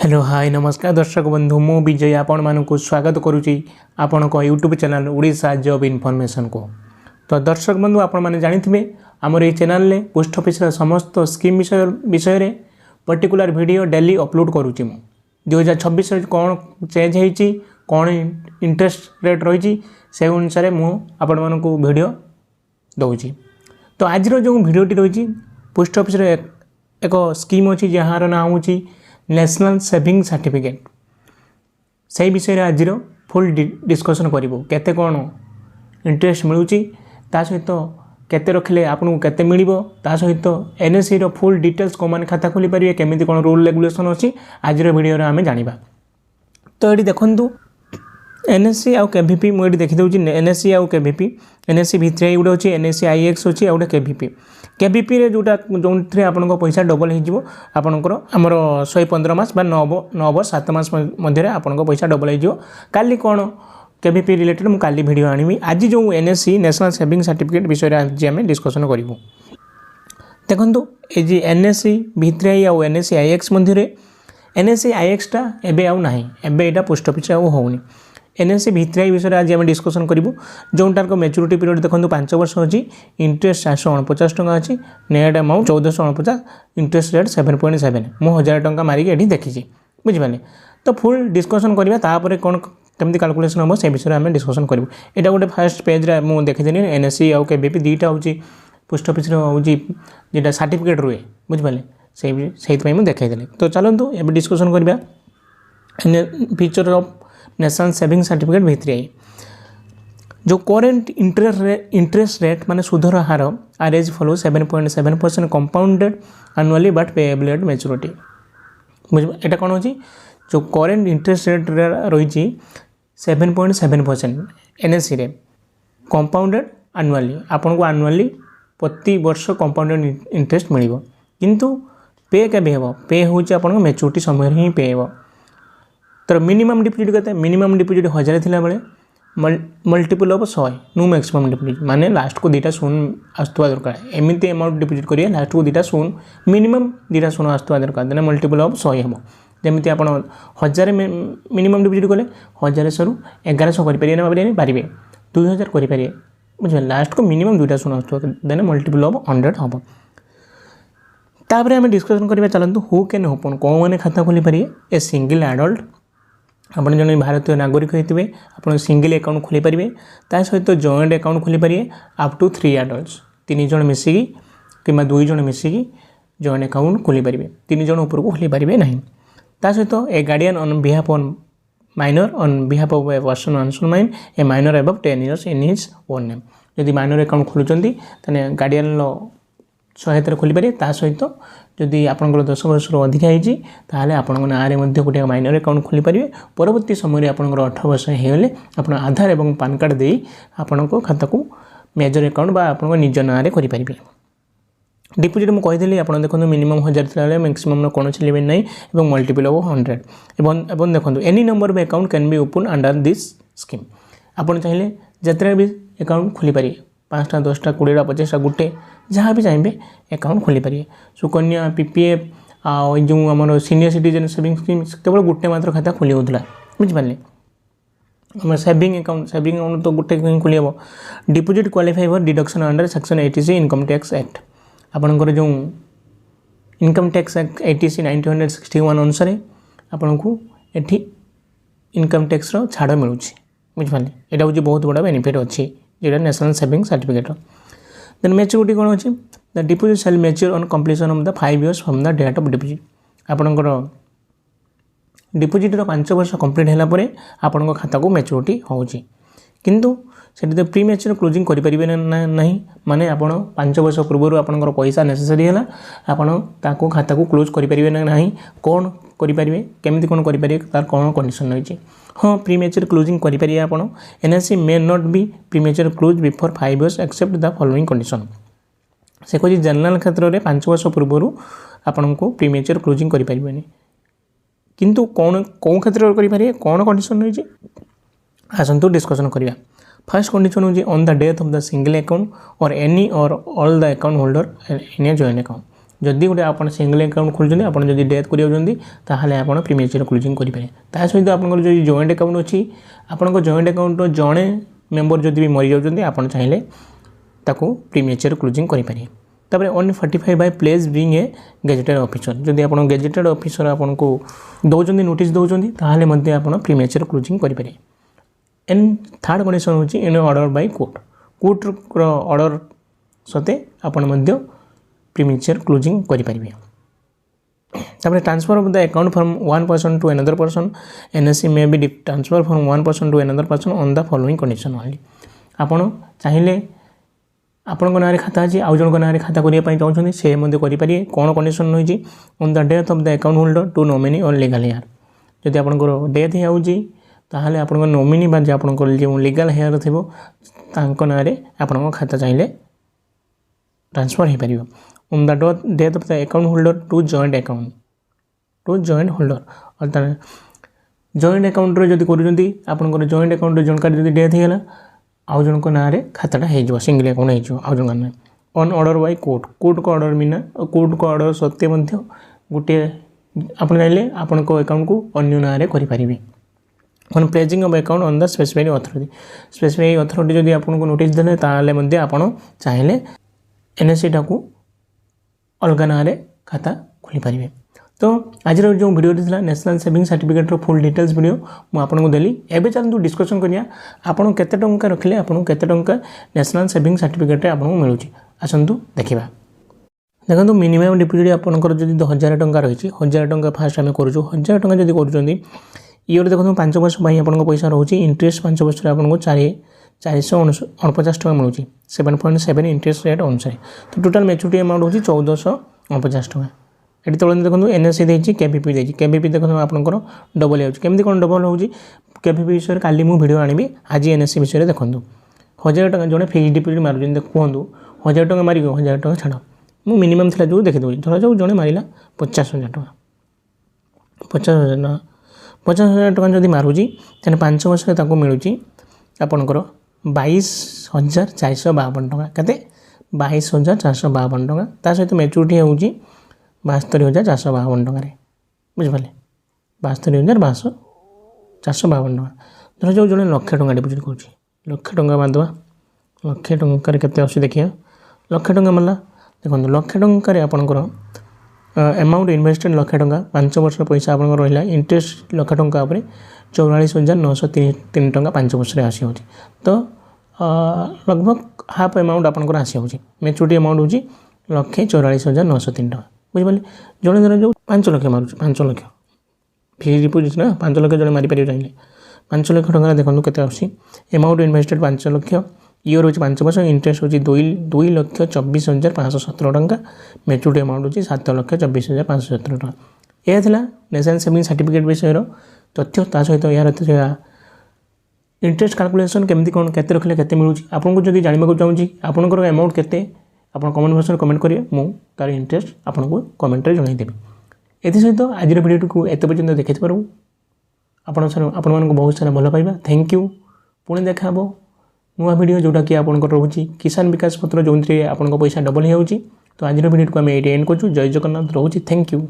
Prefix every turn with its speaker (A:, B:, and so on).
A: Hello hi नमस्कार दर्शक बंधु मु विजय आपण मानक स्वागत करुच्ची आपण YouTube channel Odisha job information को। तो दर्शक बंधु आपण मैंने जानी आमर ये चैनल ने पोस्ट ऑफिस समस्त स्कीम विषय पर्टिकुलर वीडियो डेली अपलोड करुच्ची। मु 2026 कौन चेंज होती कौन इंटरेस्ट रेट रही से अनुसार मुझे वीडियो दूसरी। तो आज जो वीडियोटी रही पोस्ट ऑफिस एक स्कीम अच्छी जार ना हूँ नेशनल सेविंग सर्टिफिकेट से विषय आज फुल डिस्कसन करूँ केते कौन इंटरेस्ट मिलूँ ता सहित केते रखिले आपको केते मिलिबो ता सहित एनएससी रो फुल डिटेल्स को माने खाता खोली पारिबे केमिति कोन रूल रेगुलेशन अछि आज वीडियो रे आमे जानिबा। तो ये देखंतु एनएससी आउ केवीपी मुझे देखी दूसरी एनएससी आउ केवीपी एनएससी भितर गोटे अच्छी एनएससी आईएक्स अच्छी गोटे केवीपी केवीपी रे जोटा जो आपन पैसा डबल हो आपंकर आमर 115 मास 9 वर्ष 7 मास मध्य आपन पैसा डबल हो काली कौन केवीपी रिलेटेड मुझे काली वीडियो आनी आज जो एनएससी नेशनल सेविंग सर्टिफिकेट विषय आज आम डिस्कसन करूँ। देखो ये एनएससी भितर आउ एनएससी आईएक्स मध्य एनएससी आईएक्सटा एबे आउ नाही एबे एटा पोस्ट ऑफिस आउ होउनी एनएससी भितर विषय आज आम डिस्कसन करूँ जोटार मैच्योरिटी पीरियड देखो 5 वर्ष अच्छी इंटरेस्ट 749 टका अच्छी नेट अमाउंट 1449 इंटरेस्ट रेट 7.7 मु 1000 टका मारिक ये देखी बुझिपारे। तो फुल डिस्कसन करवा तापर कौन केमती कैलकुलेशन हम से विषय में डिस्कसन करूँ। यहाँ गोटे फास्ट पेज मुझे देखीदेली एनएससी आउ केवीपी दुईटा हूँ पोस्ट ऑफिस हूँ जोटा सर्टिफिकेट रुए बुझिपारे से देखीदेली। तो चलतु ये डिस्कसन करवा feature of national saving certificate भितर जो करेंट इंटरेस्ट रेट माने सुधर हार are as follow 7.7% compounded annually but payable at maturity बुझ एटा कौन होची जो करेंट इंटरेस्ट रेट रही 7.7% एनएससी रे कंपाउंडेड एनुअली आपन को एनुअली प्रति वर्ष कंपाउंडेड इंटरेस्ट मिलिबो किंतु पे केबे हेबो पे होची आपन को मैच्योरिटी समय ही पे हेबो। तो मिनिमम डिपोजिट कहते हैं मिनिमम डिपोजिट 1000 थिला बेले multiple of 100 no maximum deposit माने लास्ट को 2टा शून आसुवा दरकार एमती अमाउंट डिपोजिट करिए लास्ट को 2टा शून मिनिमम 2टा शून आसुवा दरकार देना मल्टीपल ऑफ 100 हम जमी आप 1000 मिनिमम डिपोजिट कले 1000 सरू 1100 करें ना पारे 2000 करें बुझे लास्ट को मिनिमम 2टा शून आसुवा देना मल्टीपल ऑफ 100 हम। तापर आम डिस्कसन करवा चलतु हु कैन ओपन कौन मैंने खाता खोली पारे ए सिंगल एडल्ट आपन जन भारतीय नागरिक होते आप सिंगल अकाउंट खोली पारे ता सहित जॉइंट अकाउंट खोली पारे अप टू 3 एडल्ट्स 3 जन मिसिकी कि 2 जन मिसिकी जॉइंट अकाउंट खोली पारे 3 जन ऊपर को खोली पारे ना ता सहित a guardian on behalf on minor on behalf of a person on mine a minor above 10 years in his own name जदि माइनर अकाउंट खोलुचंती तने गार्डियन सहायता खोली पारे ता सहित जदि आपंकर 10 वर्ष अधिका होती आपण ना गोटे माइनर अकाउंट खोली पारे परवर्ती समय आपंकर 18 वर्ष होगले आप आधार और पान कार्ड दे आपण खाता को मेजर अकाउंट बा आप निज ना करें। डिपोजिट मुझे कहीदी आप देखो मिनिमम 1000 थी मैक्सिमम कौन लिमिट ना मल्टीपल ऑफ 100 एवं देखो any number of account can be open under this scheme आपड़ चाहिए जिते भी अकाउंट खोली पारे 5टा 10टा 20टा 50टा गोटे जहाँ भी चाहिए अकाउंट खोली पारे। सुकन्या पीपीएफ जो आम सीनियर सिटीजन सेविंग स्कीम केवल गोटे मात्र खाता खोली होता बुझिपारे आम सेविंग अकाउंट तो गोटे ही खोली हम। Deposit qualify for deduction under section 80 income tax act आपंकर जो इनकम टैक्स एक्ट 80 1961 अनुसार आपन को एठी इनकम टैक्स छाड़ मिलूँ बुझिपारे यहाँ हूँ बहुत बड़ा बेनिफिट अच्छी जो national saving certificate. Then maturity कौन अच्छी the deposit shall mature on completion of the 5 years from the date of deposit आपंकर डिपोजिट 5 वर्ष कंप्लीट है आपण खाता को मैच्योरिटी होची किंतु से प्री मैच्योर क्लोजिंग करें ना माने आप 5 वर्ष पूर्व आपंकर पैसा नेसेसरी है आपको खाता को क्लोज करें ना कौन करें केमती कौन करें तार कौन कंडीशन रही हाँ प्री मैच्योर क्लोजिंग करें आप NSC may not be premature close before 5 years except the following condition से कहे जनरल क्षेत्र में 5 वर्ष पूर्व आपन को प्री मैच्योर क्लोजिंग करें किंतु कौन कौन क्षेत्र में करें कौन कंडीशन रही आसतु डिस्कसन करवा। फर्स्ट कंडीशन हूँ on the death of the single account और एनी और all the account holder in a joint account जदि गोटे आप सिंगल अकाउंट खोलुଛନ୍ତି ଆପଣ ଯଦି ଡେଥ୍ କରିଯାଉଛନ୍ତି ତାହେଲେ ଆପଣ ପ୍ରିମିୟର କ୍ଲୋଜିଂ କରିପାରିବେ। ତା ସହିତ ଆପଣଙ୍କର ଯଦି ଜଏଣ୍ଟ ଆକାଉंट ଅଛି ଆପଣଙ୍କ ଜଏଣ୍ଟ ଆକାଉंटର ଜଣେ मेंबर जदि भी मरी जाउଛନ୍ତି ଆପଣ ଚାହିଁଲେ ତାକୁ ପ୍ରିମିୟର କ୍ଲୋଜିଂ କରିପାରିବେ। तापर 145 by place being a gazetted officer जदि आपण गेजेटेड ऑफिसर आपनको दौरान नोटिस दौरान ताहले मध्य आपण प्रीमेचर क्लोजिंग करें। एंड थर्ड कंडीशन होची in order by court order सते आपण मध्य प्रीमेचर क्लोजिंग करें। तापर transfer of the account from one person to another person NSC may be transfer from one person to another person on the following condition only. आपण चाहिले आपण नाँ खाता अच्छी आउ जन नाँ खाता करने चाहते से करेंगे कौन कंडीशन रही on the death of the account holder to nominee और लीगल हेयर जदि आप डेथ होती ताहले आपण नॉमिनी बा जो लीगल हेयर थी ना आपण खाता चाहिए ट्रांसफर हो पार on the death of the account holder to joint holder अर्थात जॉइंट अकाउंट जब कर जॉइंट अकाउंट जनकार जब डेथ होगा आउ जन को नाँ खाताटा हो सिंगल अकाउंट हो जन ना ऑन ऑर्डर बाय कोर्ट को ऑर्डर बिना कोर्ट को ऑर्डर सत्वे गोटे आप चाहिए आपण अकाउंट को अन्य नाँ करें on pledging of account on the specified authority जब आपको नोटिस देने ताले आपण चाहिए एनएससी टाकू अलग नाँ खाता खोली पारे। तो आज जो वीडियो था national saving certificate full details video मुझे देली एवं चलते डिस्कसन करिया आपन केते टंका रखिले आपन केते टंका नेशनल सेविंग सर्टिफिकेट आपन मिलूँ आसतु देखा। देखो मिनिमम डिपोजिट आपंकर जब 1000 टंका रही 1000 टंका फास्ट आम करूँ 1000 टंका जब कर इयर देखो 5 वर्ष आप पैसा रोचे इंटरेस्ट 5 वर्ष आपको 449 टका मिलूँ 7.7 इंटरेस्ट रेट अनुसार। तो टोटाल मैच्योरिटी अमाउंट हो 1449 टका। ये तले देखो एनएससी देती केवीपी देती केवीपी देखो आपंकर डबल होमती कौन डबल हो केवीपी विषय काली मुझे भिड आनी आज एनएससी विषय देखो 1000 टका जो फिक्स डिपोजिट मार्जिन कहूँ 1000 टका मारिक 1000 टका छाड़ मुझे मिनिमम था जो देखी दूसरी धर जाऊ जड़े मारा 50,000 टका 50,000 टका जब मारुची तेना 5 वर्ष मिलूँ आपंकर 22,452 टका के 22,452 टका ता सहित मैच्योरिटी हो 72,452 टकर बुझिपारे 72,452 टका धर जो जो लक्ष टका डिपोजिट कर लक्ष टका मारदे लक्ष टकर के देखिए लक्ष टका मारला देखो लक्ष टकर आपंकर अमाउंट इन्वेस्टेड लक्ष टका 5 वर्ष पैसा आप रहा इंटरेस्ट लक्ष टका 44,903 टका 5 वर्ष आसी हो तो लगभग हाफ अमाउंट आपंकर आसी हो मैच्योरिटी अमाउंट हो 1,44,903 टका बुझिपारे जड़े धर जो 5 लक्ष मारूँ 5 लक्ष फिक्स डिपोजिट ना 5 लक्ष जो मारिपार चाहिए 5 लक्ष टका देखो के अमाउंट इन्वेस्टेड 5 लक्ष इयर हो 5 वर्ष इंटरेस्ट हो 2,24,517 टका मैच्योरिटी अमाउंट हो 7,24,517 टका। यह था नेशनल सेविंग सर्टिफिकेट विषय तथ्य ता सहित यार इंटरेस्ट कैलकुलेशन केमती कौन के रखिले के मिलूँ आपको जब जानवा चाहूँगी आपंकर अमाउंट के आप कमेंट बॉक्स कमेंट करेंगे मु तार इंटरेस्ट आपको कमेंट में जनईदेवी। ये सहित आज वीडियो को एत पर्यटन देखते पारू आपण बहुत सारा भल पाइबा थैंक यू पुणी देखा नुआ वीडियो जोटा कि आपंकर रोचे किसान विकास पत्र जो आप पैसा डबल हो। तो आज वीडियो को आम ये एंड करूँ जय जगन्नाथ रोचे थैंक यू।